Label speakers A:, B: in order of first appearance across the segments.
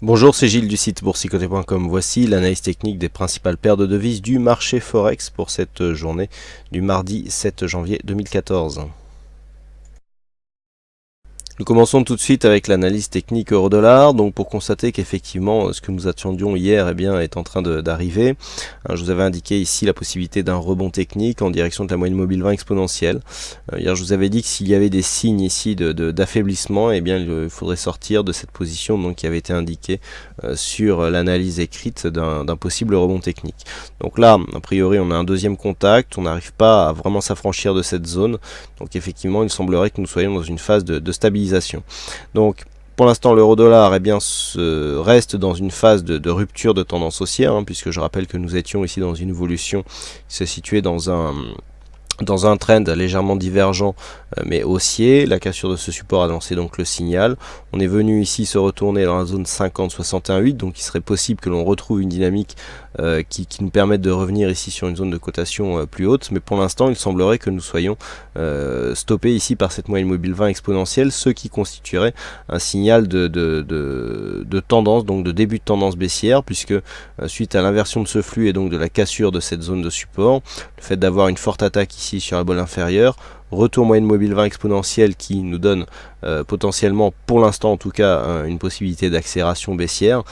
A: Bonjour, c'est Gilles du site boursicoté.com. Voici l'analyse technique des principales paires de devises du marché Forex pour cette journée du mardi 7 janvier 2014. Nous commençons tout de suite avec l'analyse technique euro-dollar, donc pour constater qu'effectivement ce que nous attendions hier est en train d'arriver. Je vous avais indiqué ici la possibilité d'un rebond technique en direction de la moyenne mobile 20 exponentielle. Hier je vous avais dit que s'il y avait des signes ici d'affaiblissement, il faudrait sortir de cette position donc, qui avait été indiquée sur l'analyse écrite d'un possible rebond technique. Donc là, a priori on a un deuxième contact, on n'arrive pas à vraiment s'affranchir de cette zone, donc effectivement il semblerait que nous soyons dans une phase de stabilisation. Donc pour l'instant l'euro-dollar reste dans une phase de rupture de tendance haussière, puisque je rappelle que nous étions ici dans une évolution qui se situait dans un trend légèrement divergent mais haussier. La cassure de ce support a lancé donc le signal. On est venu ici se retourner dans la zone 50-61,8, donc il serait possible que l'on retrouve une dynamique qui nous permette de revenir ici sur une zone de cotation plus haute, mais pour l'instant il semblerait que nous soyons stoppés ici par cette moyenne mobile 20 exponentielle, ce qui constituerait un signal de tendance, donc de début de tendance baissière, puisque suite à l'inversion de ce flux et donc de la cassure de cette zone de support, le fait d'avoir une forte attaque ici sur la bol inférieure, retour moyenne mobile 20 exponentielle qui nous donne potentiellement, pour l'instant en tout cas, une possibilité d'accélération baissière,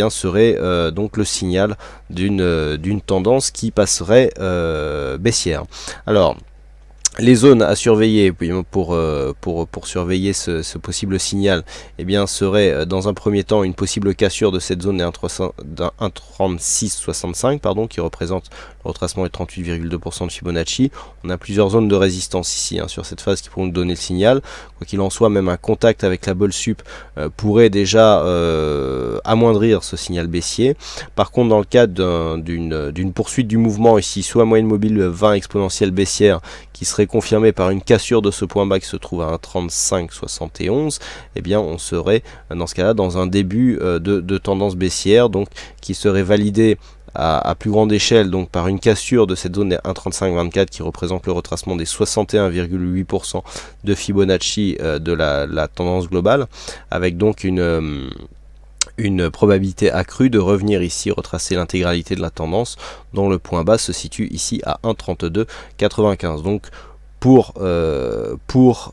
A: serait donc le signal d'une tendance qui passerait baissière. Alors, les zones à surveiller pour surveiller ce possible signal, serait dans un premier temps une possible cassure de cette zone des 1,3665 qui représente le retracement de 38,2% de Fibonacci. On a plusieurs zones de résistance ici sur cette phase qui pourront nous donner le signal. Quoi qu'il en soit, même un contact avec la bol sup pourrait déjà amoindrir ce signal baissier. Par contre, dans le cadre d'une poursuite du mouvement ici, soit moyenne mobile 20 exponentielle baissière qui serait confirmée par une cassure de ce point bas qui se trouve à 1,3571, on serait dans ce cas-là dans un début de tendance baissière, donc qui serait validé à plus grande échelle donc par une cassure de cette zone des 1,3524 qui représente le retracement des 61,8% de Fibonacci de la tendance globale, avec donc une probabilité accrue de revenir ici retracer l'intégralité de la tendance, dont le point bas se situe ici à 1,3295. Donc pour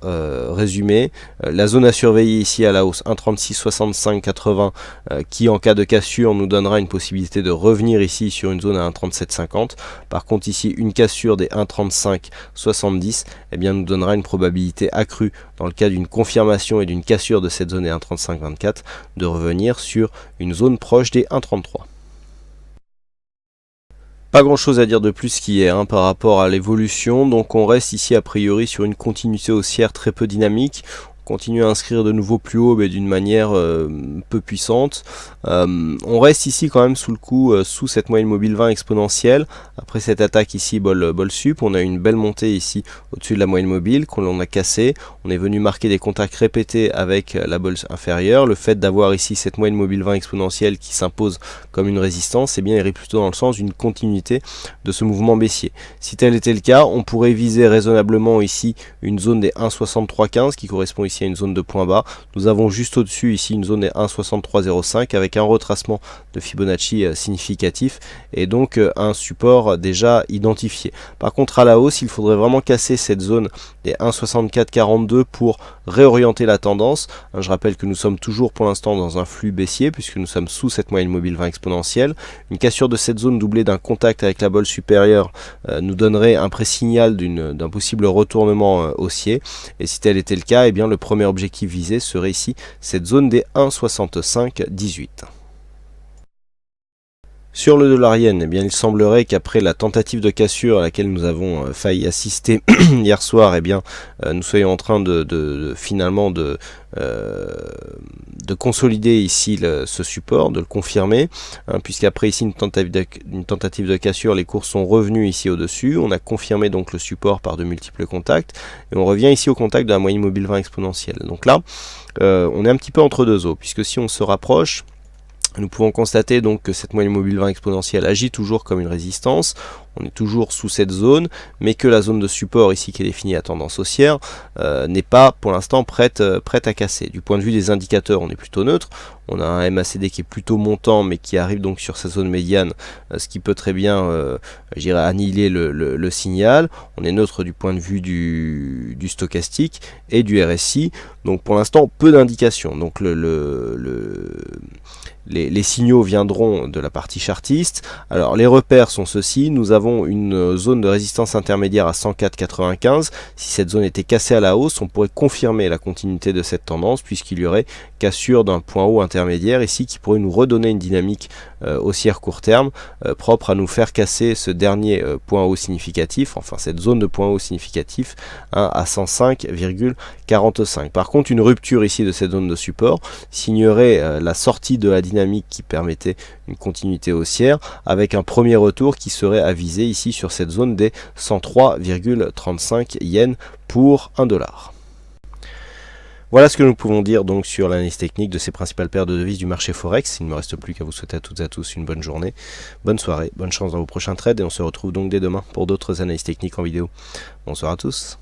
A: résumer, la zone à surveiller ici à la hausse 1,366580 qui en cas de cassure nous donnera une possibilité de revenir ici sur une zone à 1,3750. Par contre ici une cassure des 1,3570 nous donnera une probabilité accrue dans le cas d'une confirmation et d'une cassure de cette zone des 1,3524 de revenir sur une zone proche des 1,33. Pas grand chose à dire de plus qu'hier par rapport à l'évolution, donc on reste ici a priori sur une continuité haussière très peu dynamique. Continue à inscrire de nouveau plus haut mais d'une manière peu puissante. On reste ici quand même sous le coup, sous cette moyenne mobile 20 exponentielle. Après cette attaque ici bol sup, on a une belle montée ici au-dessus de la moyenne mobile qu'on a cassée. On est venu marquer des contacts répétés avec la bol inférieure. Le fait d'avoir ici cette moyenne mobile 20 exponentielle qui s'impose comme une résistance, irait plutôt dans le sens d'une continuité de ce mouvement baissier. Si tel était le cas, on pourrait viser raisonnablement ici une zone des 1,6315 qui correspond ici à une zone de point bas. Nous avons juste au-dessus ici une zone des 1,6305 avec un retracement de Fibonacci significatif et donc un support déjà identifié. Par contre à la hausse, il faudrait vraiment casser cette zone des 1,6442 pour réorienter la tendance. Je rappelle que nous sommes toujours pour l'instant dans un flux baissier puisque nous sommes sous cette moyenne mobile 20 exponentielle. Une cassure de cette zone doublée d'un contact avec la bol supérieure nous donnerait un pré-signal d'un possible retournement haussier, et si tel était le cas, le premier objectif visé serait ici cette zone des 1,6518. Sur le dollar yen, il semblerait qu'après la tentative de cassure à laquelle nous avons failli assister hier soir, nous soyons en train finalement de consolider ici ce support, de le confirmer, puisqu'après ici une tentative de cassure, les cours sont revenus ici au-dessus. On a confirmé donc le support par de multiples contacts et on revient ici au contact de la moyenne mobile 20 exponentielle. Donc là, on est un petit peu entre deux eaux, puisque si on se rapproche, nous pouvons constater donc que cette moyenne mobile 20 exponentielle agit toujours comme une résistance. on est toujours sous cette zone, mais que la zone de support ici qui est définie à tendance haussière n'est pas pour l'instant prête à casser. Du point de vue des indicateurs, on est plutôt neutre. On a un MACD qui est plutôt montant, mais qui arrive donc sur sa zone médiane, ce qui peut très bien, je dirais, annihiler le signal. On est neutre du point de vue du stochastique et du RSI. Donc pour l'instant, peu d'indications. Donc les signaux viendront de la partie chartiste. Alors les repères sont ceux-ci. Nous avons une zone de résistance intermédiaire à 104,95. Si cette zone était cassée à la hausse, on pourrait confirmer la continuité de cette tendance, puisqu'il y aurait cassure d'un point haut intermédiaire ici qui pourrait nous redonner une dynamique haussière court terme propre à nous faire casser ce dernier point haut significatif, enfin cette zone de point haut significatif, hein, à 105,45. Par contre, une rupture ici de cette zone de support signerait la sortie de la dynamique qui permettait une continuité haussière, avec un premier retour qui serait à viser ici sur cette zone des 103,35 yens pour 1 dollar. Voilà ce que nous pouvons dire donc sur l'analyse technique de ces principales paires de devises du marché Forex. Il ne me reste plus qu'à vous souhaiter à toutes et à tous une bonne journée, bonne soirée, bonne chance dans vos prochains trades et on se retrouve donc dès demain pour d'autres analyses techniques en vidéo. Bonsoir à tous.